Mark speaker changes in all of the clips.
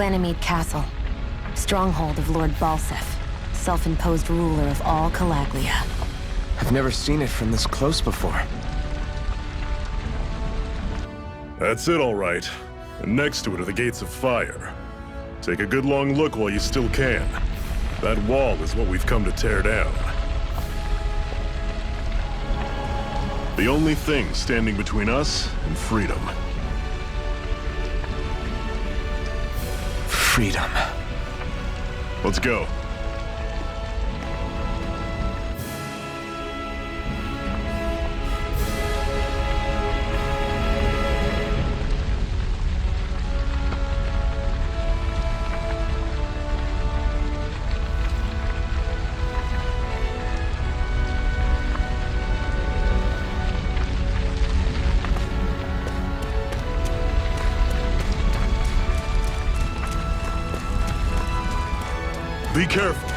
Speaker 1: Ganymede Castle. Stronghold of Lord Balsef, self-imposed ruler of all Calaglia.
Speaker 2: I've never seen it from this close before.
Speaker 3: That's it, all right. And next to it are the Gates of Fire. Take a good long look while you still can. That wall is what we've come to tear down. The only thing standing between us and freedom.
Speaker 2: Freedom.
Speaker 3: Let's go. Be careful.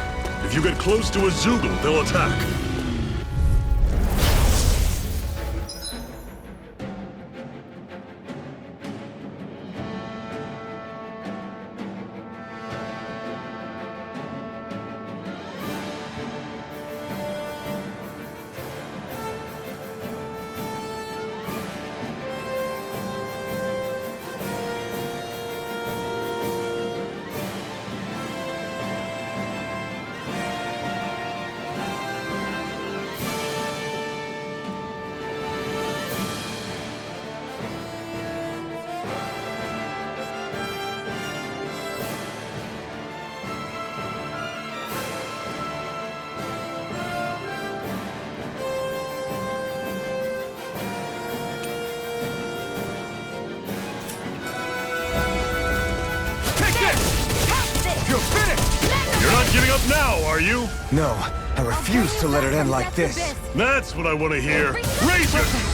Speaker 3: If you get close to a Zoogle, they'll attack. You're not giving up now, are you?
Speaker 2: No, I refuse to let it end like this.
Speaker 3: That's what I want to hear. Raise it!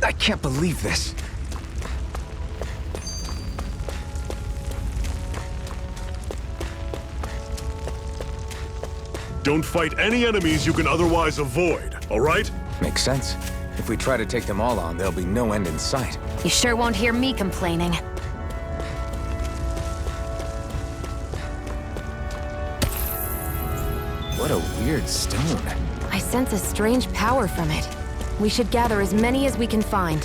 Speaker 2: I can't believe this.
Speaker 3: Don't fight any enemies you can otherwise avoid, all right?
Speaker 2: Makes sense. If we try to take them all on, there'll be no end in sight.
Speaker 1: You sure won't hear me complaining.
Speaker 2: What a weird stone.
Speaker 1: I sense a strange power from it. We should gather as many as we can find.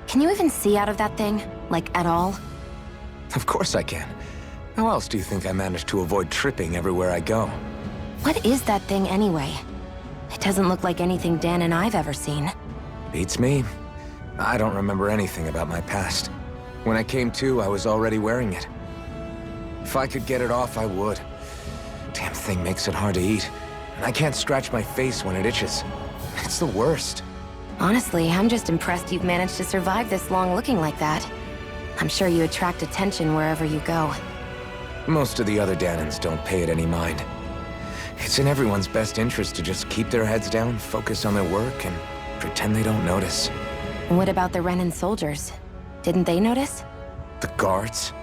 Speaker 1: Can you even see out of that thing? Like, at all?
Speaker 2: Of course I can. How else do you think I managed to avoid tripping everywhere I go?
Speaker 1: What is that thing anyway? It doesn't look like anything Dan and I've ever seen.
Speaker 2: Beats me. I don't remember anything about my past. When I came to, I was already wearing it. If I could get it off, I would. Damn thing makes it hard to eat. I can't scratch my face when it itches. It's the worst.
Speaker 1: Honestly, I'm just impressed you've managed to survive this long looking like that. I'm sure you attract attention wherever you go.
Speaker 2: Most of the other Danans don't pay it any mind. It's in everyone's best interest to just keep their heads down, focus on their work, and pretend they don't notice.
Speaker 1: And what about the Renan soldiers? Didn't they notice?
Speaker 2: The guards?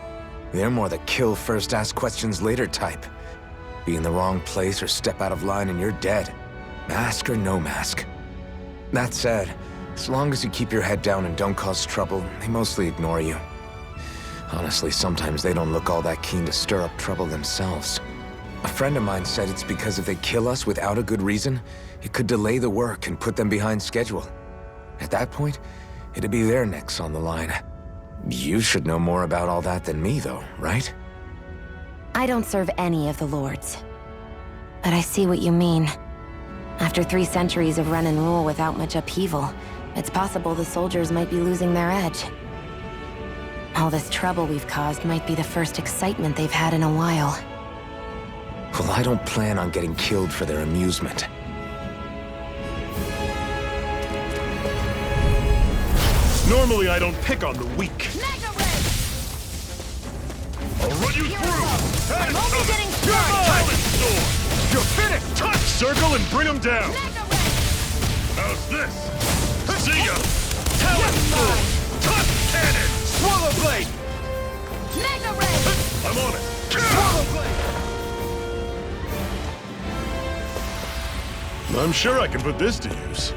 Speaker 2: They're more the kill first, ask questions later type. Be in the wrong place or step out of line and you're dead. Mask or no mask. That said, as long as you keep your head down and don't cause trouble, they mostly ignore you. Honestly, sometimes they don't look all that keen to stir up trouble themselves. A friend of mine said it's because if they kill us without a good reason, it could delay the work and put them behind schedule. At that point, it'd be their necks on the line. You should know more about all that than me, though, right?
Speaker 1: I don't serve any of the lords. But I see what you mean. After 3 centuries of Renan rule without much upheaval, it's possible the soldiers might be losing their edge. All this trouble we've caused might be the first excitement they've had in a while.
Speaker 2: Well, I don't plan on getting killed for their amusement.
Speaker 3: Normally I don't pick on the weak. I'll run you through!
Speaker 1: I'm only getting
Speaker 3: Talent sword!
Speaker 2: You're finished!
Speaker 3: Touch circle and bring them down! How's this? See ya! Talent sword! Touch cannon!
Speaker 2: Swallow blade!
Speaker 3: I'm on it!
Speaker 2: Swallow blade!
Speaker 3: I'm sure I can put this to use.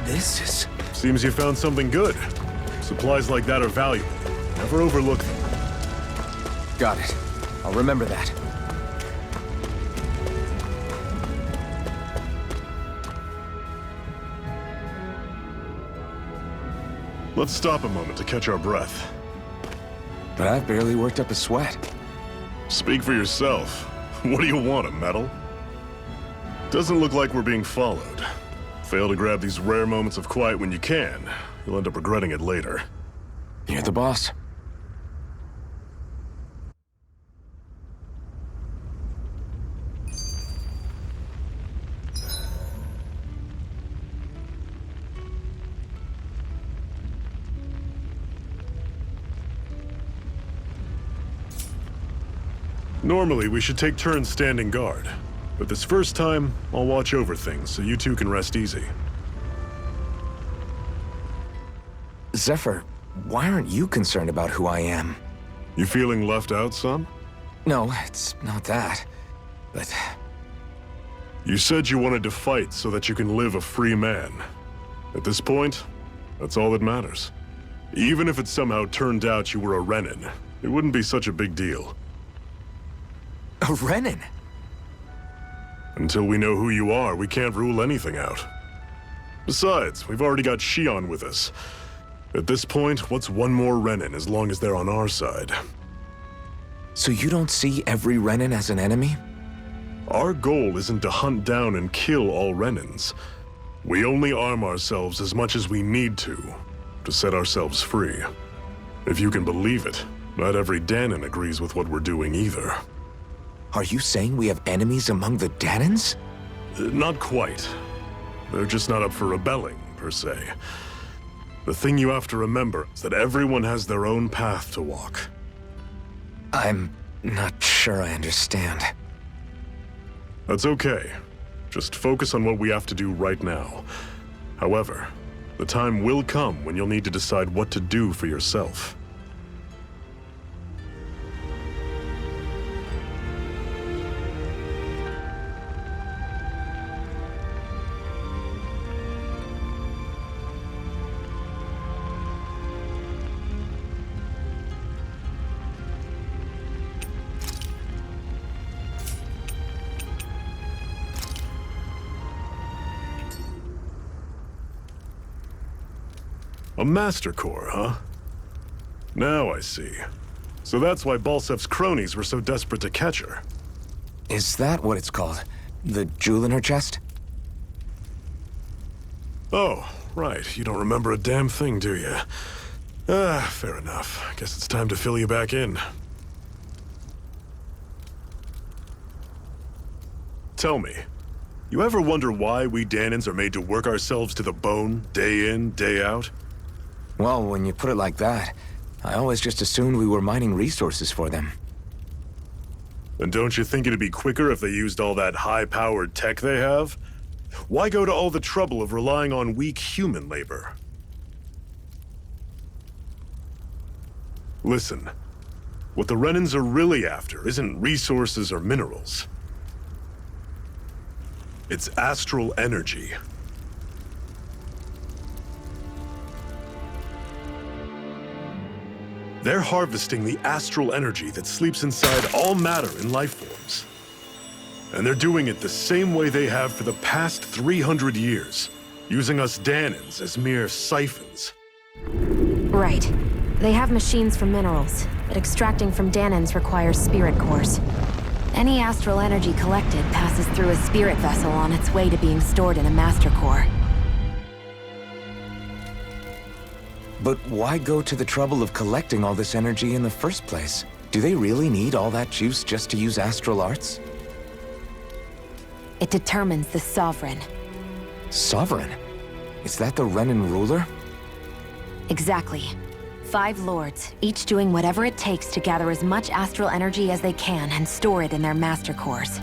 Speaker 2: This is...
Speaker 3: Seems you found something good. Supplies like that are valuable. Never overlook them.
Speaker 2: Got it. I'll remember that.
Speaker 3: Let's stop a moment to catch our breath.
Speaker 2: But I've barely worked up a sweat.
Speaker 3: Speak for yourself. What do you want, a medal? Doesn't look like we're being followed. Fail to grab these rare moments of quiet when you can. You'll end up regretting it later.
Speaker 2: You're the boss.
Speaker 3: Normally, we should take turns standing guard. But this first time, I'll watch over things so you two can rest easy.
Speaker 2: Zephyr, why aren't you concerned about who I am?
Speaker 3: You feeling left out, son?
Speaker 2: No, it's not that. But
Speaker 3: You said you wanted to fight so that you can live a free man. At this point, that's all that matters. Even if it somehow turned out you were a Renan, it wouldn't be such a big deal.
Speaker 2: a Renan?
Speaker 3: Until we know who you are, we can't rule anything out. Besides, we've already got Shion with us. At this point, what's one more Renan as long as they're on our side?
Speaker 2: So you don't see every Renan as an enemy?
Speaker 3: Our goal isn't to hunt down and kill all Renans. We only arm ourselves as much as we need to set ourselves free. If you can believe it, not every Danan agrees with what we're doing either.
Speaker 2: Are you saying we have enemies among the Danans?
Speaker 3: Not quite. They're just not up for rebelling, per se. The thing you have to remember is that everyone has their own path to walk.
Speaker 2: I'm not sure I understand.
Speaker 3: That's okay. Just focus on what we have to do right now. However, the time will come when you'll need to decide what to do for yourself. A Master Core, huh? Now I see. So that's why Balsef's cronies were so desperate to catch her.
Speaker 2: Is that what it's called? The jewel in her chest?
Speaker 3: Oh, right. You don't remember a damn thing, do you? Fair enough. Guess it's time to fill you back in. Tell me, you ever wonder why we Dahnans are made to work ourselves to the bone, day in, day out?
Speaker 2: Well, when you put it like that, I always just assumed we were mining resources for them.
Speaker 3: And don't you think it'd be quicker if they used all that high-powered tech they have? Why go to all the trouble of relying on weak human labor? Listen, what the Renans are really after isn't resources or minerals. It's astral energy. They're harvesting the astral energy that sleeps inside all matter in life forms. And they're doing it the same way they have for the past 300 years, using us Dahnans as mere siphons.
Speaker 1: Right. They have machines for minerals, but extracting from Dahnans requires spirit cores. Any astral energy collected passes through a spirit vessel on its way to being stored in a master core.
Speaker 2: But why go to the trouble of collecting all this energy in the first place? Do they really need all that juice just to use astral arts?
Speaker 1: It determines the Sovereign.
Speaker 2: Sovereign? Is that the Renan ruler?
Speaker 1: Exactly. 5 lords, each doing whatever it takes to gather as much astral energy as they can and store it in their master cores.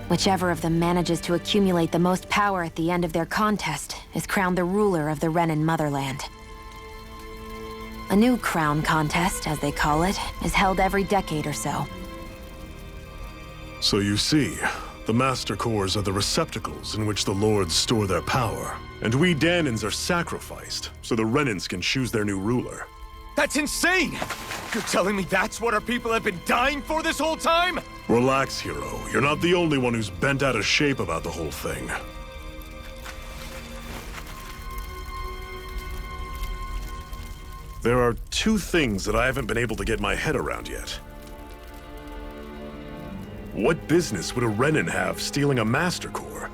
Speaker 1: Whichever of them manages to accumulate the most power at the end of their contest is crowned the ruler of the Renan motherland. A new crown contest, as they call it, is held every decade or so.
Speaker 3: So you see, the master cores are the receptacles in which the lords store their power. And we Dahnans are sacrificed, so the Renans can choose their new ruler.
Speaker 4: That's insane! You're telling me that's what our people have been dying for this whole time?
Speaker 3: Relax, hero. You're not the only one who's bent out of shape about the whole thing. There are 2 things that I haven't been able to get my head around yet. What business would a Renan have stealing a master core?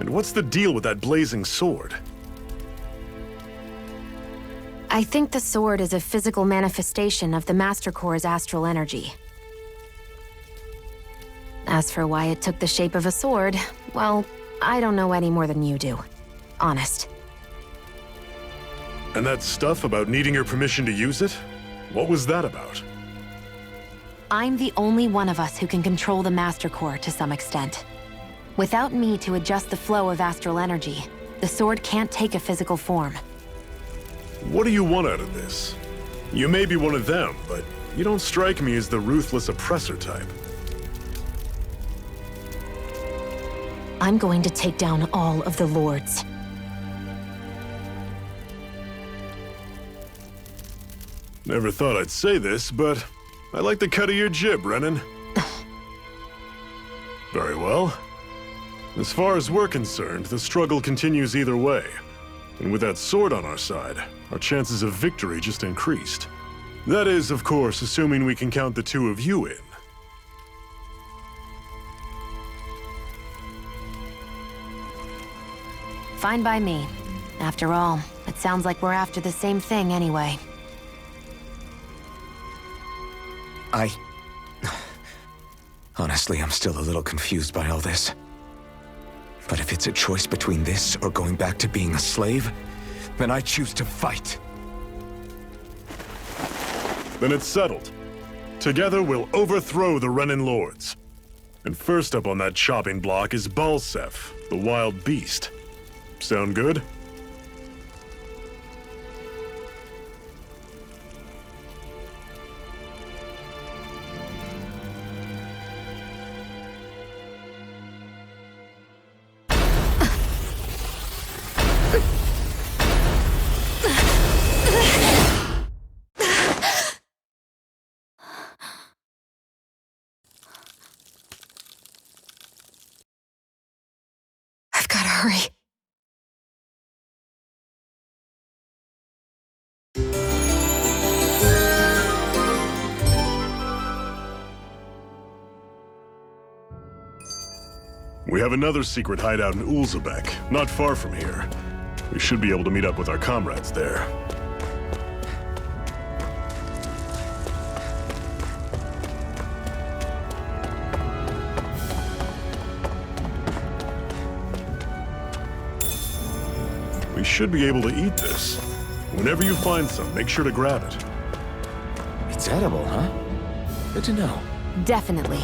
Speaker 3: And what's the deal with that blazing sword?
Speaker 1: I think the sword is a physical manifestation of the master core's astral energy. As for why it took the shape of a sword, well, I don't know any more than you do. Honest.
Speaker 3: And that stuff about needing your permission to use it? What was that about?
Speaker 1: I'm the only one of us who can control the master core to some extent. Without me to adjust the flow of astral energy, the sword can't take a physical form.
Speaker 3: What do you want out of this? You may be one of them, but you don't strike me as the ruthless oppressor type.
Speaker 1: I'm going to take down all of the lords.
Speaker 3: Never thought I'd say this, but I like the cut of your jib, Renan. Very well. As far as we're concerned, the struggle continues either way. And with that sword on our side, our chances of victory just increased. That is, of course, assuming we can count the 2 of you in.
Speaker 1: Fine by me. After all, it sounds like we're after the same thing anyway.
Speaker 2: Honestly, I'm still a little confused by all this. But if it's a choice between this or going back to being a slave, then I choose to fight.
Speaker 3: Then it's settled. Together, we'll overthrow the Renan lords. And first up on that chopping block is Balsef, the wild beast. Sound good?
Speaker 1: I've gotta hurry.
Speaker 3: We have another secret hideout in Ulzebek, not far from here. We should be able to meet up with our comrades there. We should be able to eat this. Whenever you find some, make sure to grab it.
Speaker 2: It's edible, huh? Good to know.
Speaker 1: Definitely.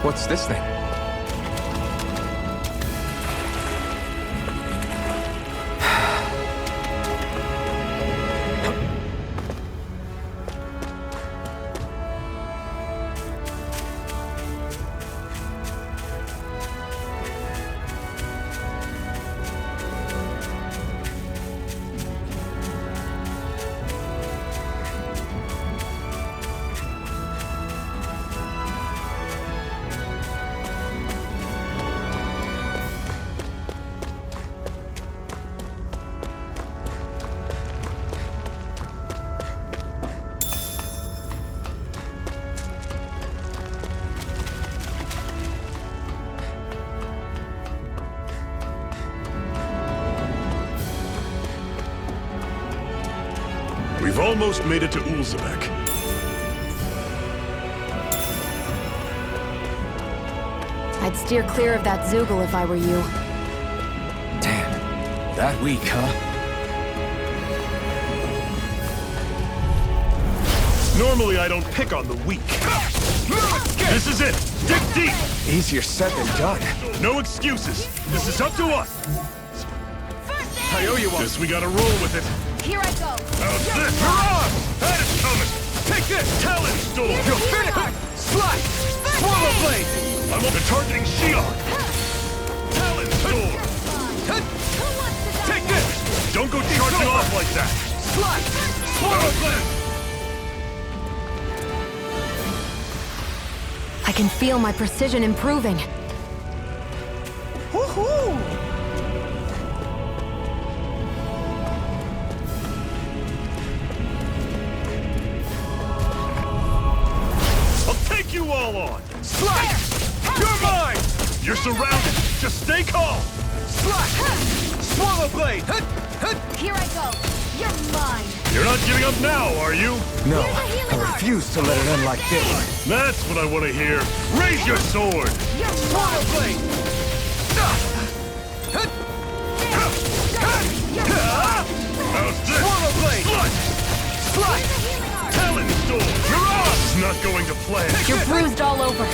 Speaker 2: What's this thing?
Speaker 3: We've almost made it to Ulzebek.
Speaker 1: I'd steer clear of that Zoogle if I were you.
Speaker 2: Damn. That weak, huh?
Speaker 3: Normally I don't pick on the weak. This is it! Dig deep!
Speaker 2: Easier said than done.
Speaker 3: No excuses. This is up to us.
Speaker 4: I owe you one.
Speaker 3: Guess we gotta roll with it.
Speaker 1: Here I go.
Speaker 3: How's this? Hurrah! That is coming!
Speaker 4: Take this!
Speaker 3: Talon Storm!
Speaker 4: You'll finish! Slice! Swallow blade!
Speaker 3: I'm on the targeting Shion! Talon Storm!
Speaker 4: Take this!
Speaker 3: Don't go charging off like that!
Speaker 4: Slice! Swallow blade!
Speaker 1: I can feel my precision improving.
Speaker 4: Woohoo!
Speaker 3: You all on!
Speaker 4: Slice! You're mine!
Speaker 3: You're surrounded! Just stay calm!
Speaker 4: Slice! Swallow blade!
Speaker 1: Here I go. You're mine.
Speaker 3: You're not giving up now, are you?
Speaker 2: No, I refuse to let it end like this.
Speaker 3: That's what I want to hear! Raise your sword!
Speaker 4: Swallow blade!
Speaker 3: How's this?
Speaker 4: Swallow blade!
Speaker 3: Slice!
Speaker 4: Slice!
Speaker 3: Talon Storm! You're on! It's not going to plan.
Speaker 1: You're bruised all over.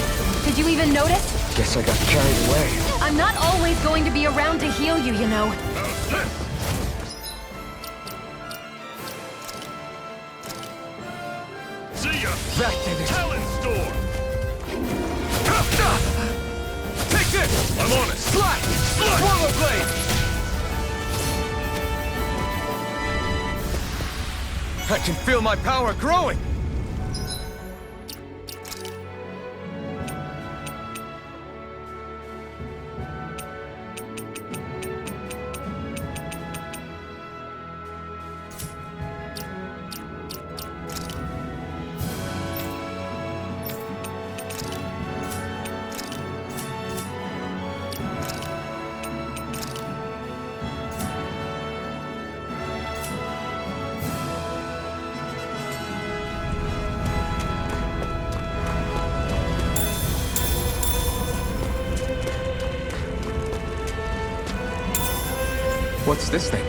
Speaker 1: Did you even notice?
Speaker 2: Guess I got carried away.
Speaker 1: I'm not always going to be around to heal you, you know.
Speaker 3: How's this? See ya!
Speaker 2: That did it.
Speaker 3: Talon Storm!
Speaker 4: Take this!
Speaker 3: I'm on it!
Speaker 4: Slice! Swallow blade! I can feel my power growing!
Speaker 2: What's this thing?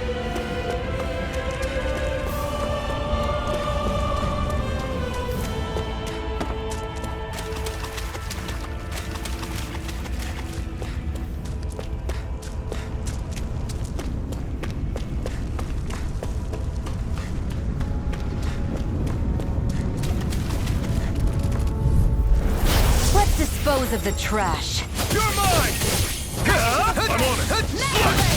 Speaker 1: Let's dispose of the trash.
Speaker 4: You're mine!
Speaker 3: I'm on it! Slice!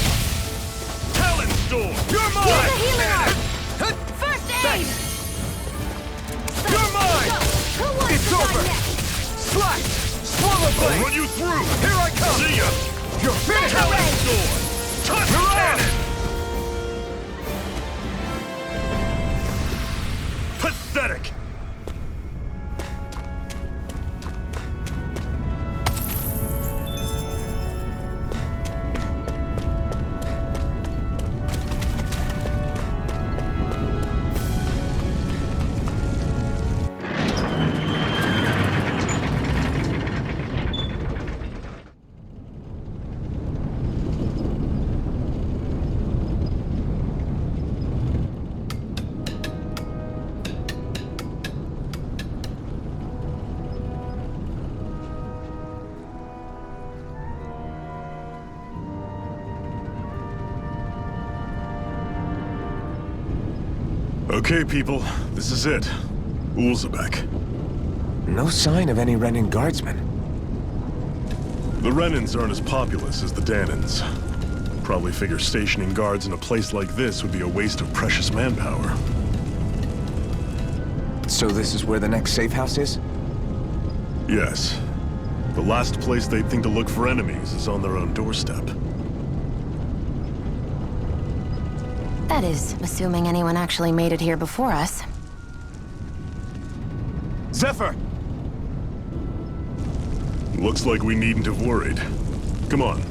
Speaker 3: I'll run you through!
Speaker 4: Here I come!
Speaker 3: See ya!
Speaker 4: You're finished!
Speaker 3: Sword! Touch cannon! Pathetic! Okay, people, this is it. Ulzebek.
Speaker 2: No sign of any Renin guardsmen.
Speaker 3: The Renins aren't as populous as the Danins. Probably figure stationing guards in a place like this would be a waste of precious manpower.
Speaker 2: So this is where the next safe house is?
Speaker 3: Yes. The last place they'd think to look for enemies is on their own doorstep.
Speaker 1: That is, assuming anyone actually made it here before us.
Speaker 4: Zephyr!
Speaker 3: Looks like we needn't have worried. Come on.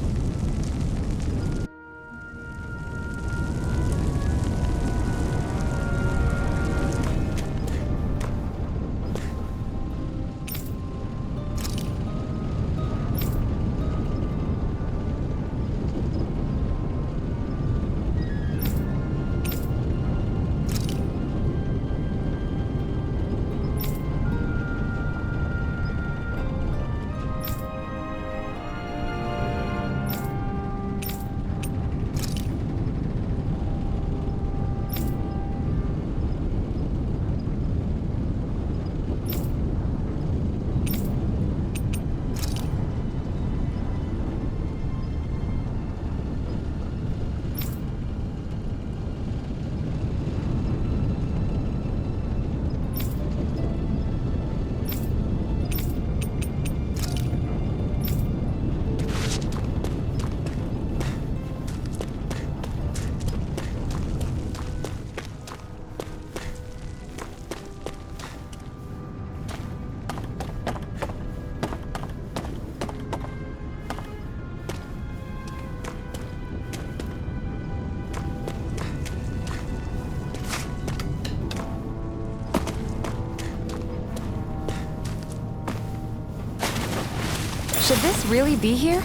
Speaker 1: Should this really be here?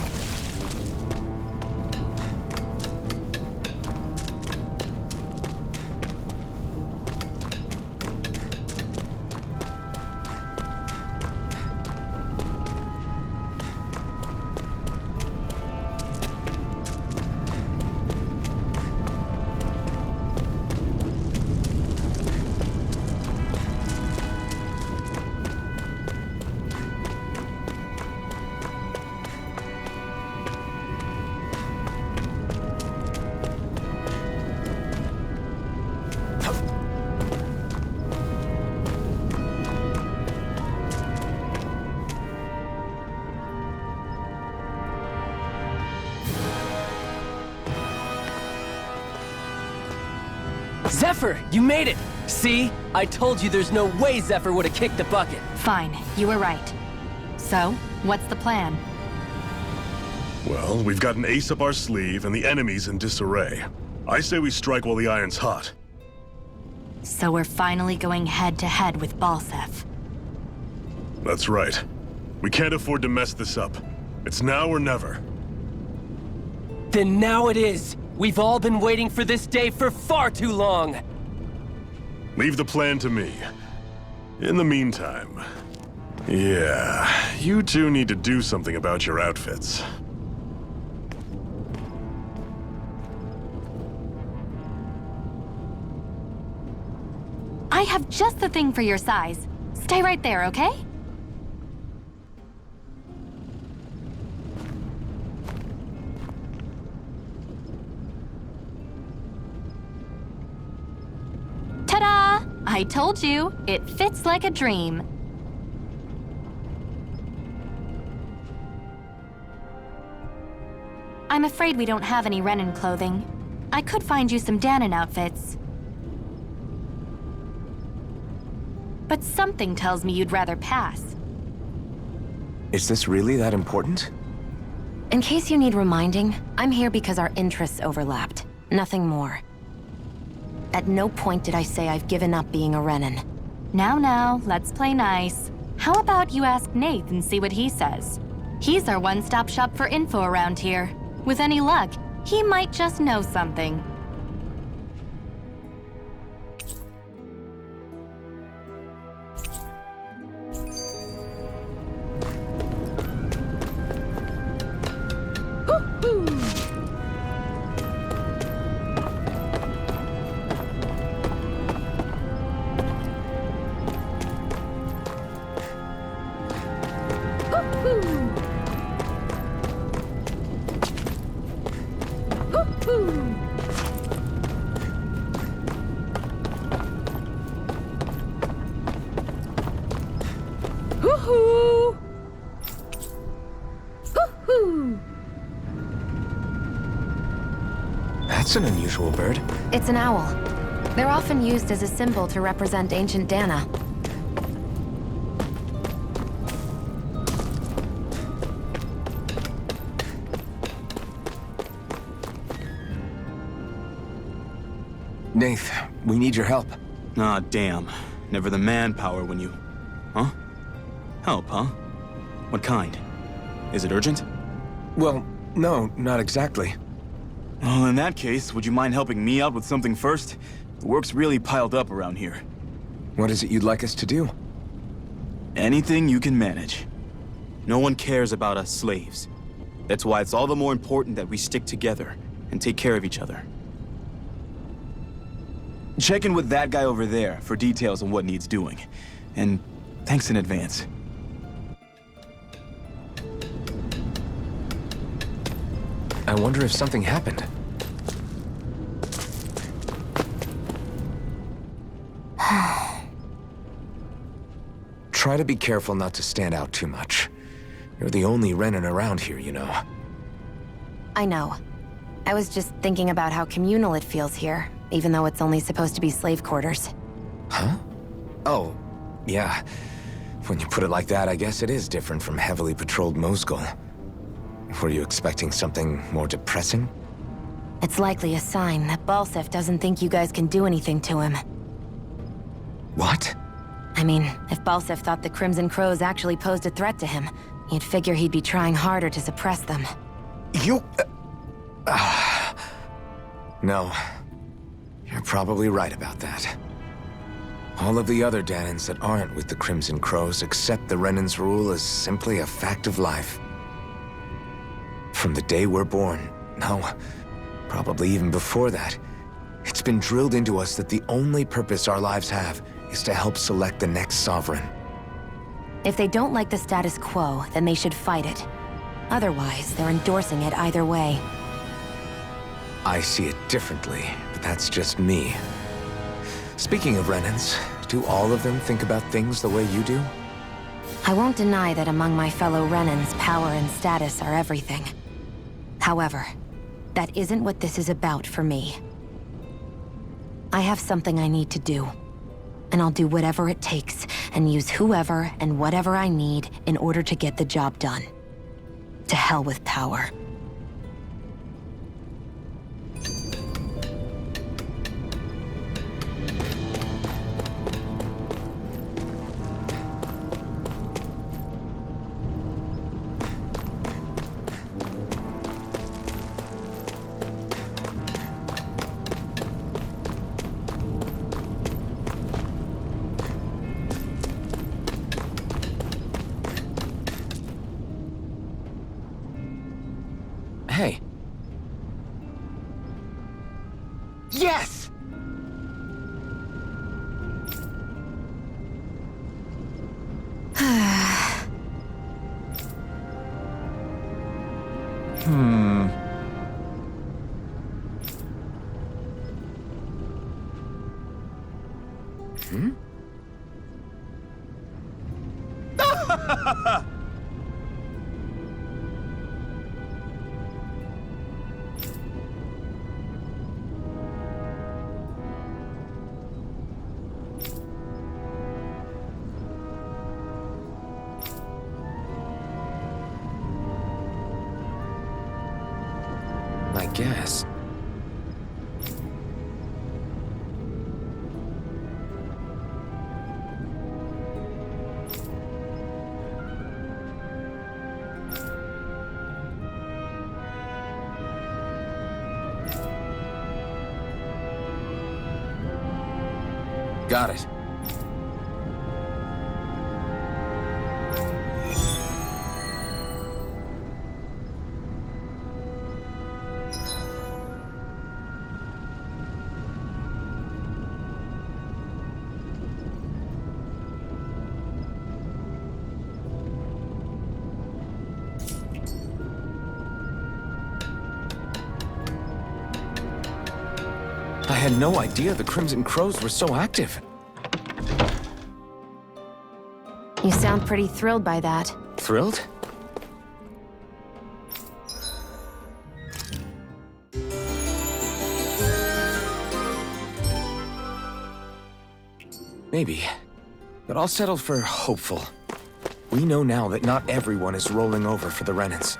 Speaker 5: Zephyr, you made it! See? I told you there's no way Zephyr would have kicked the bucket.
Speaker 6: Fine, you were right. So, what's the plan?
Speaker 3: Well, we've got an ace up our sleeve and the enemy's in disarray. I say we strike while the iron's hot.
Speaker 6: So we're finally going head-to-head with Balsef.
Speaker 3: That's right. We can't afford to mess this up. It's now or never.
Speaker 5: Then now it is! We've all been waiting for this day for far too long!
Speaker 3: Leave the plan to me. In the meantime... yeah, you two need to do something about your outfits.
Speaker 6: I have just the thing for your size. Stay right there, okay? Ta-da! I told you, it fits like a dream. I'm afraid we don't have any Renan clothing. I could find you some Danon outfits. But something tells me you'd rather pass.
Speaker 2: Is this really that important?
Speaker 1: In case you need reminding, I'm here because our interests overlapped. Nothing more. At no point did I say I've given up being a Renan.
Speaker 6: Now, let's play nice. How about you ask Nath and see what he says? He's our one-stop shop for info around here. With any luck, he might just know something.
Speaker 2: That's an unusual bird.
Speaker 1: It's an owl. They're often used as a symbol to represent ancient Dana.
Speaker 2: Nath, we need your help.
Speaker 7: Ah, damn. Never the manpower when you... Huh? Help, huh? What kind? Is it urgent?
Speaker 2: Well, no, not exactly.
Speaker 7: Well, in that case, would you mind helping me out with something first? The work's really piled up around here.
Speaker 2: What is it you'd like us to do?
Speaker 7: Anything you can manage. No one cares about us slaves. That's why it's all the more important that we stick together and take care of each other. Check in with that guy over there for details on what needs doing. And thanks in advance.
Speaker 2: I wonder if something happened. Try to be careful not to stand out too much. You're the only Renan around here, you know.
Speaker 1: I know. I was just thinking about how communal it feels here, even though it's only supposed to be slave quarters.
Speaker 2: Huh? Oh, yeah. When you put it like that, I guess it is different from heavily patrolled Moscow. Were you expecting something more depressing?
Speaker 1: It's likely a sign that Balsef doesn't think you guys can do anything to him.
Speaker 2: What?
Speaker 1: I mean, if Balsef thought the Crimson Crows actually posed a threat to him, you'd figure he'd be trying harder to suppress them.
Speaker 2: You... No. You're probably right about that. All of the other Danans that aren't with the Crimson Crows accept the Renan's rule as simply a fact of life. From the day we're born, no, probably even before that, it's been drilled into us that the only purpose our lives have is to help select the next sovereign.
Speaker 1: If they don't like the status quo, then they should fight it. Otherwise, they're endorsing it either way.
Speaker 2: I see it differently, but that's just me. Speaking of Renans, do all of them think about things the way you do?
Speaker 1: I won't deny that among my fellow Renans, power and status are everything. However, that isn't what this is about for me. I have something I need to do. And I'll do whatever it takes, and use whoever and whatever I need in order to get the job done. To hell with power.
Speaker 2: Hey. Yes! I guess. Got it. I had no idea the Crimson Crows were so active.
Speaker 1: You sound pretty thrilled by that.
Speaker 2: Thrilled? Maybe. But I'll settle for hopeful. We know now that not everyone is rolling over for the Renans.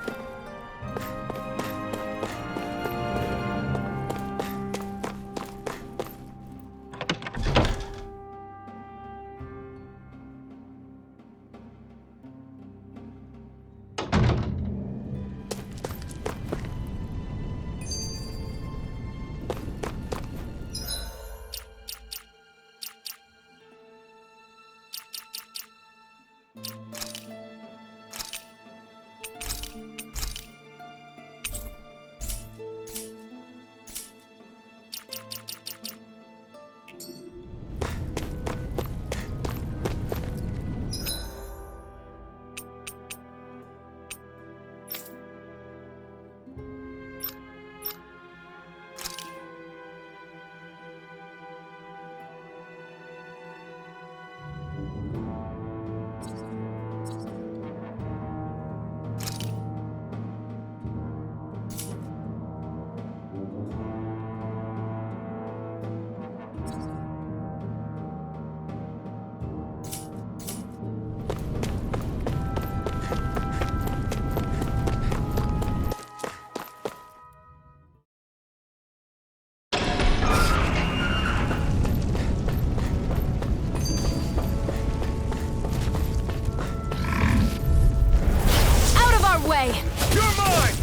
Speaker 4: You're mine!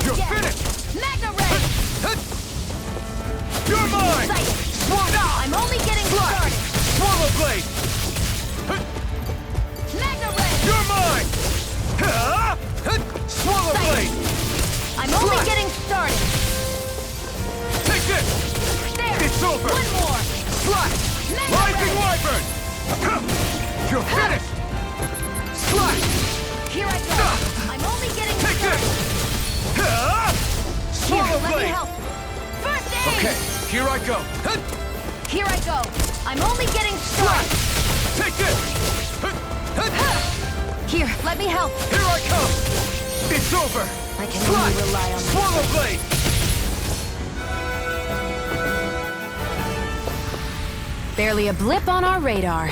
Speaker 4: You're finished!
Speaker 1: Magna Ray!
Speaker 4: You're mine!
Speaker 1: I'm only getting started!
Speaker 4: Swallow Blade!
Speaker 1: Magna Ray!
Speaker 4: You're mine! Swallow Blade!
Speaker 1: I'm only getting started!
Speaker 4: Take this!
Speaker 1: There!
Speaker 4: It's over!
Speaker 1: One more!
Speaker 4: Slash!
Speaker 1: Magna
Speaker 4: Rising
Speaker 1: Ray!
Speaker 4: Wyvern! You're finished! Slash!
Speaker 1: Here I go! I'm only getting
Speaker 4: Take
Speaker 1: started!
Speaker 4: this! Swallow
Speaker 1: Here, let me
Speaker 4: Blade!
Speaker 1: help! First aid!
Speaker 4: Okay, here I go!
Speaker 1: Here I go! I'm only getting started!
Speaker 4: Take this!
Speaker 1: Here, let me help!
Speaker 4: Here I come! It's over!
Speaker 1: I can only rely on
Speaker 4: Swallow Blade!
Speaker 1: Barely a blip on our radar.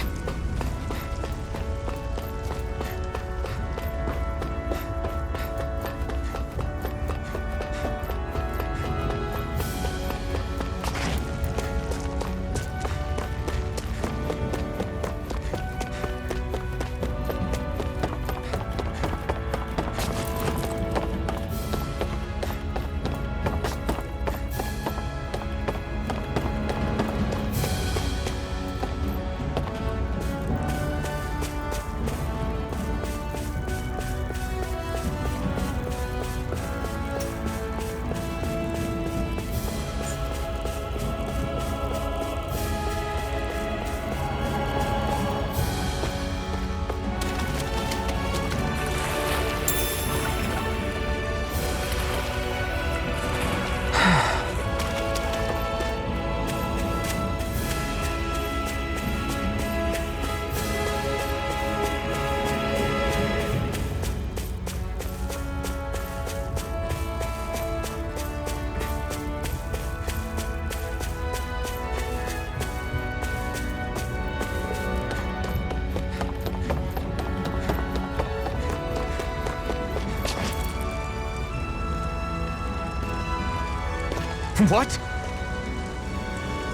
Speaker 2: What?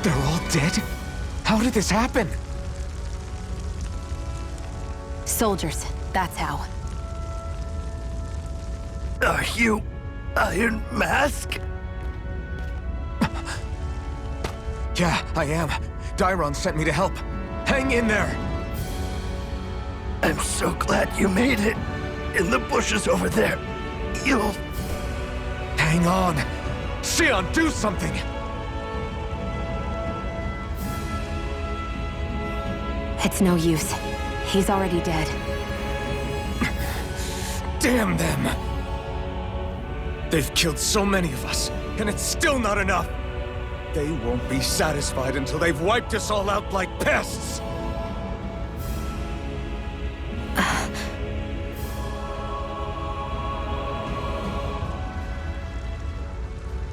Speaker 2: They're all dead? How did this happen?
Speaker 1: Soldiers, that's how.
Speaker 8: Are you Iron Mask?
Speaker 2: Yeah, I am. Dairon sent me to help. Hang in there!
Speaker 8: I'm so glad you made it. In the bushes over there. You'll...
Speaker 2: Hang on! Xion, do something!
Speaker 1: It's no use. He's already dead.
Speaker 2: Damn them! They've killed so many of us, and it's still not enough! They won't be satisfied until they've wiped us all out like pests!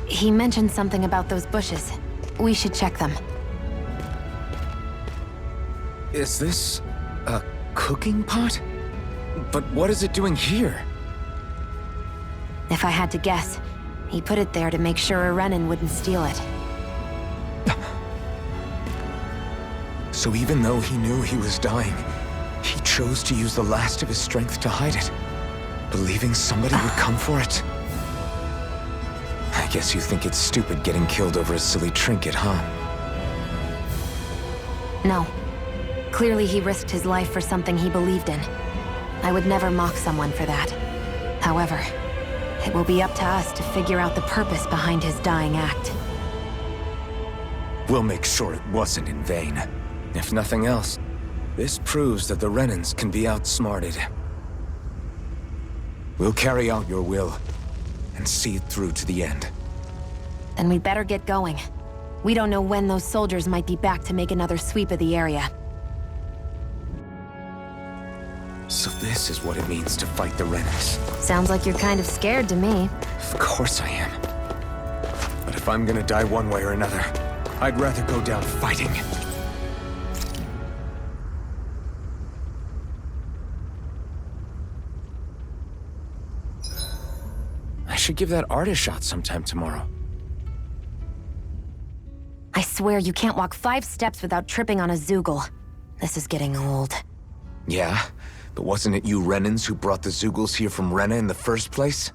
Speaker 1: He mentioned something about those bushes. We should check them.
Speaker 2: Is this a cooking pot? But what is it doing here?
Speaker 1: If I had to guess, he put it there to make sure a Renan wouldn't steal it.
Speaker 2: So even though he knew he was dying, he chose to use the last of his strength to hide it, believing somebody would come for it. I guess you think it's stupid getting killed over a silly trinket, huh?
Speaker 1: No. Clearly he risked his life for something he believed in. I would never mock someone for that. However, it will be up to us to figure out the purpose behind his dying act.
Speaker 2: We'll make sure it wasn't in vain. If nothing else, this proves that the Renans can be outsmarted. We'll carry out your will, and see it through to the end.
Speaker 1: Then we'd better get going. We don't know when those soldiers might be back to make another sweep of the area.
Speaker 2: So this is what it means to fight the Renans.
Speaker 1: Sounds like you're kind of scared to me.
Speaker 2: Of course I am. But if I'm gonna die one way or another, I'd rather go down fighting. I should give that art a shot sometime tomorrow.
Speaker 1: I swear you can't walk 5 steps without tripping on a Zoogle. This is getting old.
Speaker 2: Yeah? But wasn't it you Renans who brought the Zoogles here from Rena in the first place?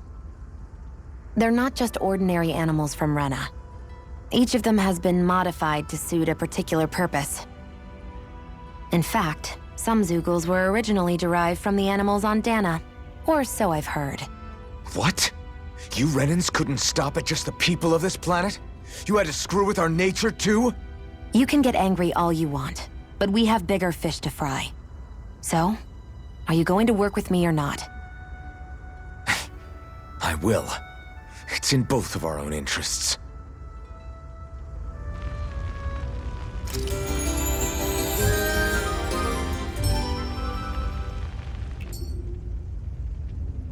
Speaker 1: They're not just ordinary animals from Rena. Each of them has been modified to suit a particular purpose. In fact, some Zoogles were originally derived from the animals on Dana. Or so I've heard.
Speaker 2: What? You Renans couldn't stop at just the people of this planet? You had to screw with our nature too?
Speaker 1: You can get angry all you want, but we have bigger fish to fry. So, are you going to work with me or not?
Speaker 2: I will. It's in both of our own interests.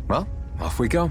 Speaker 2: Well, off we go.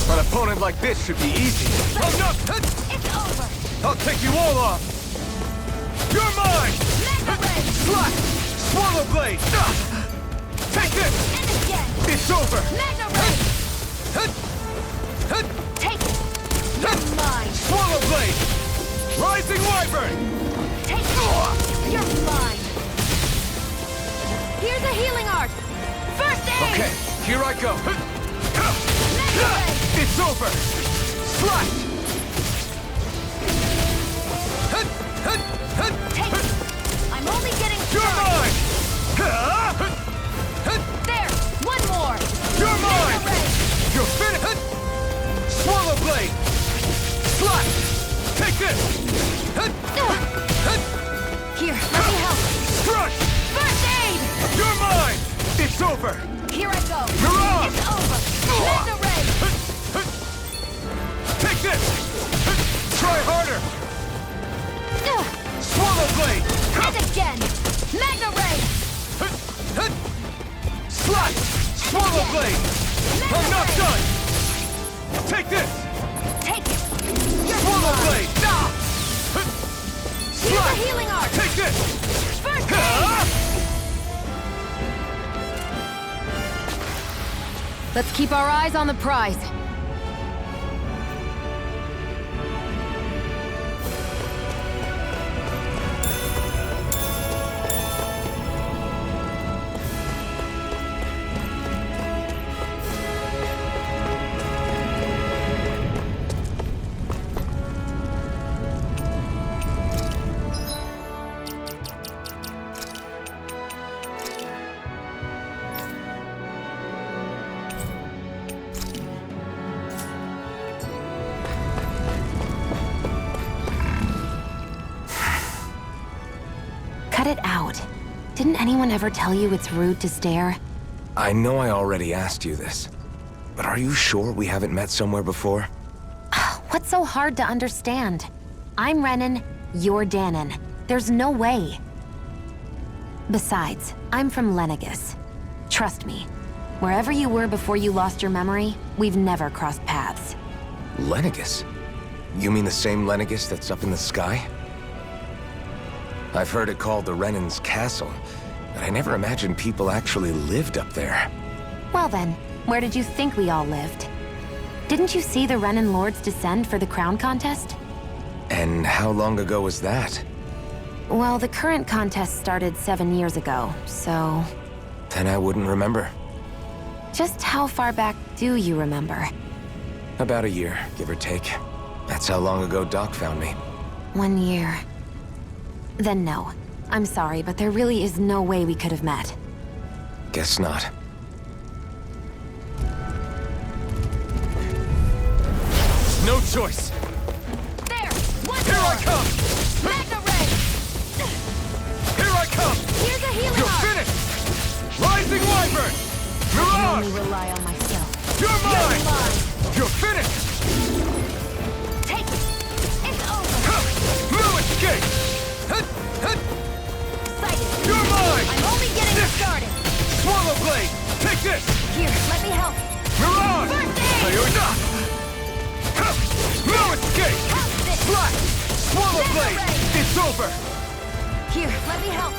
Speaker 2: An opponent like this should be easy. Oh no!
Speaker 6: It's over!
Speaker 2: I'll take you all off! You're mine!
Speaker 6: Mega Blade!
Speaker 2: Slash! Swallow Blade! Take this!
Speaker 6: And again!
Speaker 2: It's over!
Speaker 6: Mega Blade! Take it! You're mine!
Speaker 2: Swallow Blade! Rising Wyvern!
Speaker 6: Take it! You're mine! Here's a healing art! First aid!
Speaker 2: Okay, here I go.
Speaker 6: Mega Blade!
Speaker 2: It's over! Slash!
Speaker 6: Take it! I'm only getting
Speaker 2: You're
Speaker 6: started!
Speaker 2: mine!
Speaker 4: Take this!
Speaker 1: Here, let me help.
Speaker 4: Crush!
Speaker 1: First aid!
Speaker 4: You're mine! It's over!
Speaker 1: Here I go.
Speaker 4: Mirage!
Speaker 1: It's over. Magna ray!
Speaker 4: Take this! Try harder! Swallow blade!
Speaker 1: And again! Magna ray!
Speaker 4: Slash! Swallow blade! I'm not done! Take this!
Speaker 1: Take it!
Speaker 4: Swallow blade!
Speaker 1: Here's a
Speaker 4: Slash!
Speaker 1: healing arc!
Speaker 4: Take this!
Speaker 1: First aid! Let's keep our eyes on the prize. Cut it out. Didn't anyone ever tell you it's rude to stare?
Speaker 2: I know I already asked you this, but are you sure we haven't met somewhere before?
Speaker 1: What's so hard to understand? I'm Renan, you're Danon. There's no way. Besides, I'm from Lenegus. Trust me, wherever you were before you lost your memory, we've never crossed paths.
Speaker 2: Lenegus? You mean the same Lenegus that's up in the sky? I've heard it called the Renan's Castle, but I never imagined people actually lived up there.
Speaker 1: Well then, where did you think we all lived? Didn't you see the Renan Lords descend for the crown contest?
Speaker 2: And how long ago was that?
Speaker 1: Well, the current contest started 7 years ago, so...
Speaker 2: Then I wouldn't remember.
Speaker 1: Just how far back do you remember?
Speaker 2: About a year, give or take. That's how long ago Doc found me.
Speaker 1: 1 year. Then no. I'm sorry, but there really is no way we could have met.
Speaker 2: Guess not.
Speaker 4: No choice!
Speaker 1: There! One
Speaker 4: Here
Speaker 1: more!
Speaker 4: I come!
Speaker 1: Magna ray!
Speaker 4: Here I come!
Speaker 1: Here's a healing
Speaker 4: You're
Speaker 1: arc!
Speaker 4: finished! Rising Wyvern!
Speaker 1: I can
Speaker 4: Mirage!
Speaker 1: only rely on myself.
Speaker 4: You're mine!
Speaker 1: Mine.
Speaker 4: You're finished!
Speaker 1: Take it! It's over!
Speaker 4: No escape!
Speaker 1: Sighted!
Speaker 4: You're mine!
Speaker 1: I'm only getting started!
Speaker 4: Swallow blade! Take this!
Speaker 1: Here, let me help!
Speaker 4: Mirage!
Speaker 1: First aid!
Speaker 4: Ayona! No escape!
Speaker 1: How's this?
Speaker 4: Slash! Swallow
Speaker 1: Magna
Speaker 4: blade!
Speaker 1: ray!
Speaker 4: It's over!
Speaker 1: Here, let me help!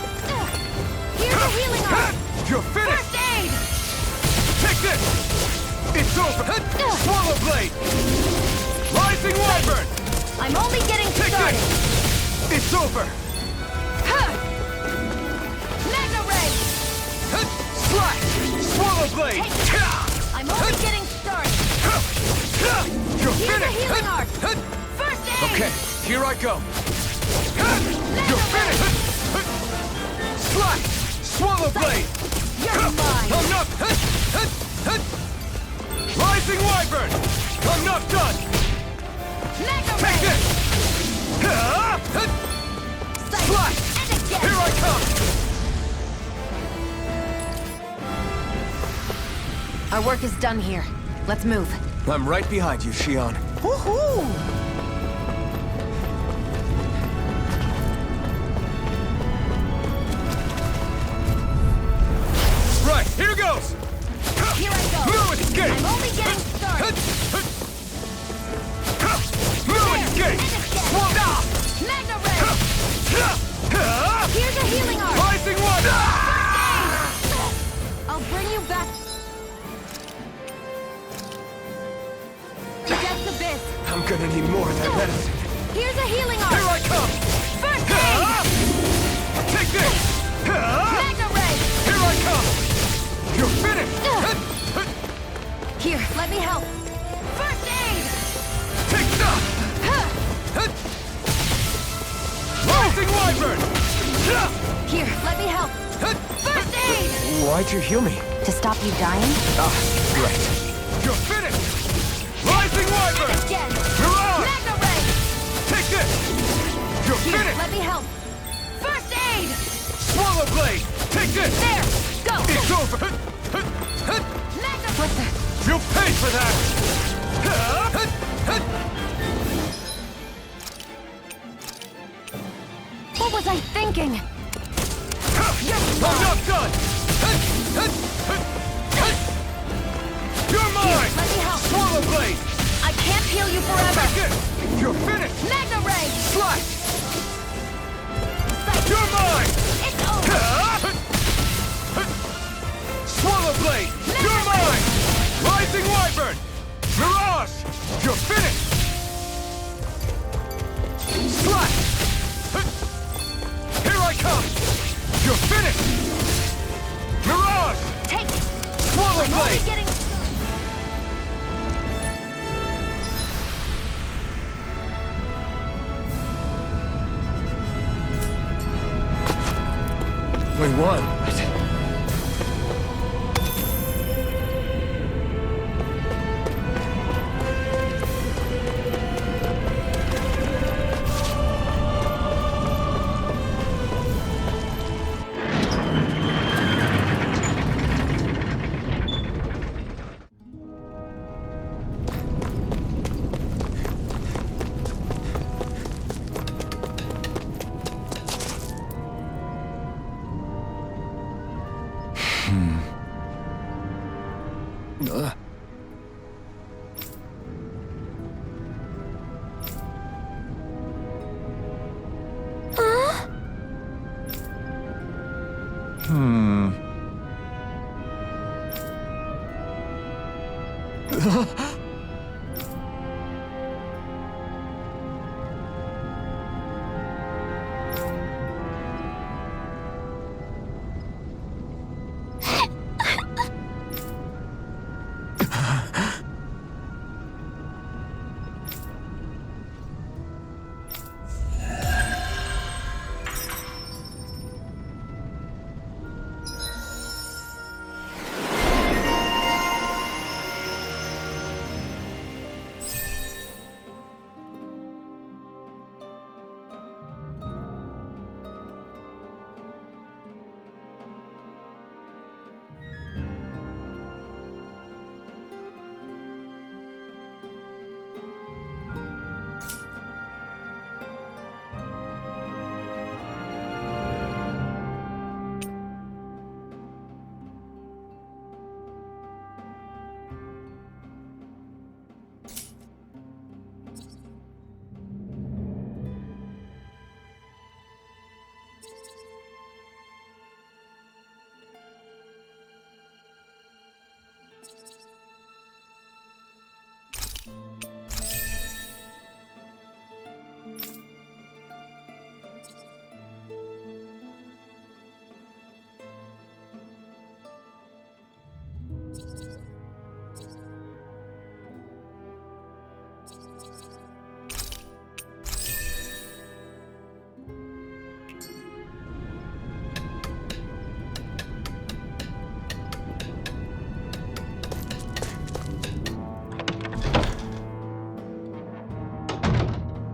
Speaker 1: Here's a healing arc!
Speaker 4: You're finished!
Speaker 1: First aid!
Speaker 4: Take this! It's over! Swallow blade! Rising Wyvern!
Speaker 1: I'm only getting
Speaker 4: Take
Speaker 1: started!
Speaker 4: this! It's over!
Speaker 1: Magna ray!
Speaker 4: Slash! Swallow blade!
Speaker 1: I'm only getting started!
Speaker 4: You're
Speaker 1: Here's a
Speaker 4: finished!
Speaker 1: healing arc! First aid!
Speaker 4: Okay, here I go!
Speaker 1: Magna
Speaker 4: You're
Speaker 1: ray!
Speaker 4: finished! Slash! Swallow blade!
Speaker 1: You're mine!
Speaker 4: I'm not... Rising Wyvern! I'm not done!
Speaker 1: Magna
Speaker 4: Take
Speaker 1: ray!
Speaker 4: this!
Speaker 1: Sight!
Speaker 4: Slash!
Speaker 1: And again!
Speaker 4: Here I come!
Speaker 1: Our work is done here. Let's move.
Speaker 2: I'm right behind you, Shion.
Speaker 1: Woohoo!
Speaker 4: Right, here goes!
Speaker 1: Here I go!
Speaker 4: No escape!
Speaker 1: I'm only getting started!
Speaker 4: No escape!
Speaker 1: Magna ray! Here's a healing arc!
Speaker 4: Rising Wyvern!
Speaker 1: I'll bring you back. Depths abyss.
Speaker 2: I'm gonna need more of that medicine.
Speaker 1: Here's a healing arc.
Speaker 4: Here I come!
Speaker 1: First aid.
Speaker 4: Take this!
Speaker 1: Magna ray.
Speaker 4: Here I come! You're finished!
Speaker 1: Here, let me help. First aid.
Speaker 4: Take that! Rising Wyvern!
Speaker 1: Here, let me help. First aid.
Speaker 2: Why'd you heal me?
Speaker 1: To stop you dying?
Speaker 2: Ah, right.
Speaker 4: You're finished! Rising Wyvern!
Speaker 1: Again.
Speaker 4: Mirage!
Speaker 1: Magna ray.
Speaker 4: Take this!
Speaker 1: Here,
Speaker 4: finished!
Speaker 1: let me help. First aid!
Speaker 4: Swallow blade! Take this!
Speaker 1: There! Go!
Speaker 4: It's over!
Speaker 1: Magna Blister!
Speaker 4: You'll pay for that!
Speaker 1: What was I thinking?
Speaker 4: I'm not done! You're mine!
Speaker 1: Let me help.
Speaker 4: Swallow blade!
Speaker 1: I can't heal you forever!
Speaker 4: Take this! You're finished!
Speaker 1: Magna Ray!
Speaker 4: Slash! You're mine!
Speaker 1: It's over!
Speaker 4: Swallow blade! You're mine! Rising wyvern! Mirage! You're finished! Slash! Here I come! You're finished! Mirage!
Speaker 1: Take it!
Speaker 4: Swallow
Speaker 1: I'm only
Speaker 4: blade!
Speaker 1: getting...
Speaker 2: We won.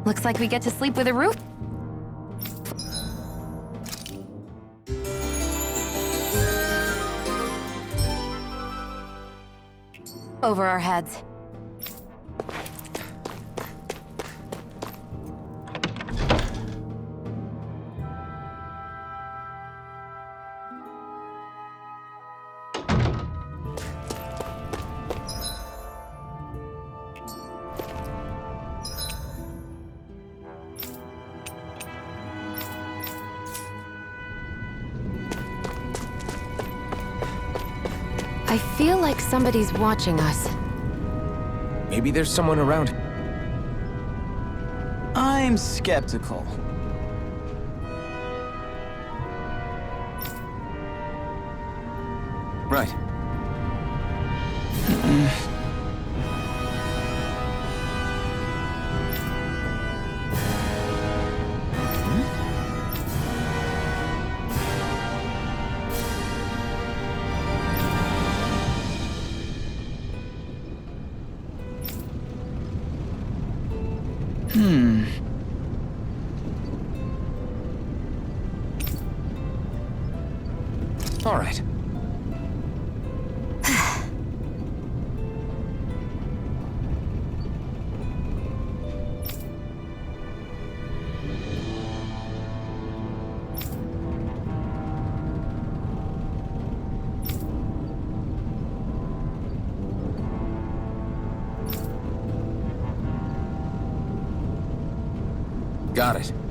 Speaker 1: Looks like we get to sleep with a roof. Over our heads. I feel like somebody's watching us.
Speaker 2: Maybe there's someone around.
Speaker 7: I'm skeptical.
Speaker 2: Right. All right. Got it.